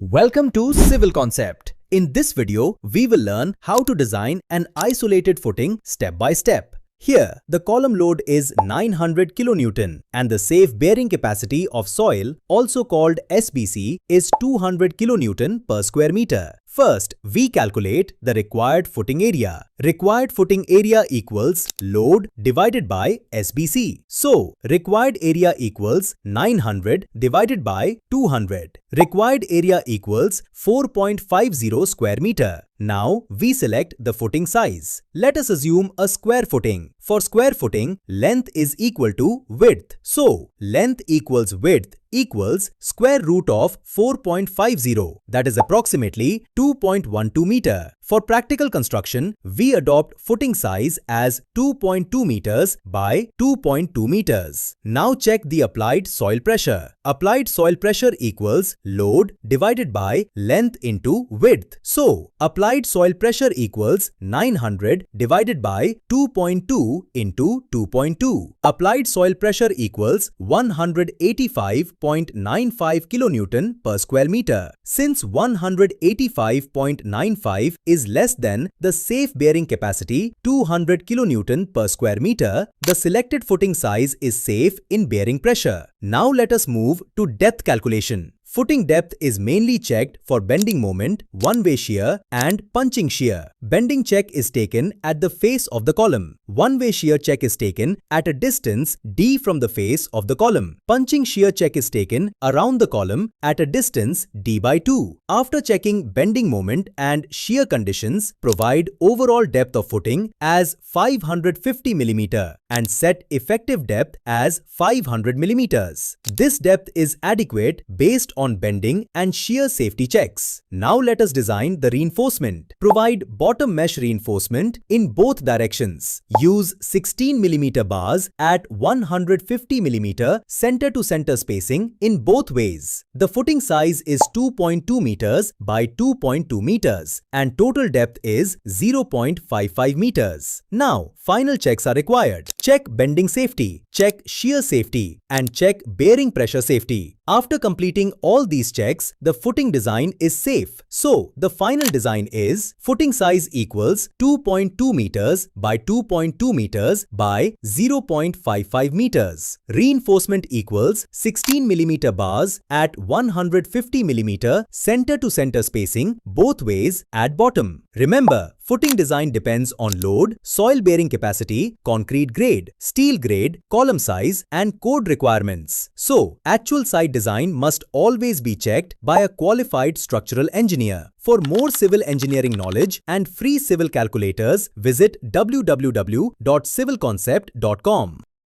Welcome to Civil Concept. In this video, we will learn how to design an isolated footing step by step. Here, the column load is 900 kN and the safe bearing capacity of soil, also called SBC, is 200 kN per square meter. First, we calculate the required footing area. Required footing area equals load divided by SBC. So, required area equals 900 divided by 200. Required area equals 4.50 square meter. Now, we select the footing size. Let us assume a square footing. For square footing, length is equal to width. So, length equals width equals square root of 4.50, that is approximately 2.12 meter. For practical construction, we adopt footing size as 2.2 meters by 2.2 meters. Now check the applied soil pressure. Applied soil pressure equals load divided by length into width. So, applied soil pressure equals 900 divided by 2.2 into 2.2. Applied soil pressure equals 185.95 kN per square meter. Since 185.95 is less than the safe bearing capacity 200 kN per square meter, the selected footing size is safe in bearing pressure. Now let us move to depth calculation. Footing depth is mainly checked for bending moment, one-way shear and punching shear. Bending check is taken at the face of the column. One-way shear check is taken at a distance d from the face of the column. Punching shear check is taken around the column at a distance d by 2. After checking bending moment and shear conditions, provide overall depth of footing as 550 mm and set effective depth as 500 mm. This depth is adequate based on bending and shear safety checks. Now let us design the reinforcement. Provide bottom mesh reinforcement in both directions. Use 16 mm bars at 150 mm center to center spacing in both ways. The footing size is 2.2 meters by 2.2 meters and total depth is 0.55 meters. Now, final checks are required. Check bending safety, check shear safety and check bearing pressure safety. After completing all these checks, the footing design is safe. So, the final design is footing size equals 2.2 meters by 2.2 meters by 0.55 meters. Reinforcement equals 16 mm bars at 150 mm center to center spacing both ways at bottom. Remember, footing design depends on load, soil bearing capacity, concrete grade, steel grade, column size and code requirements. So, actual site design must always be checked by a qualified structural engineer. For more civil engineering knowledge and free civil calculators, visit www.civilconcept.com.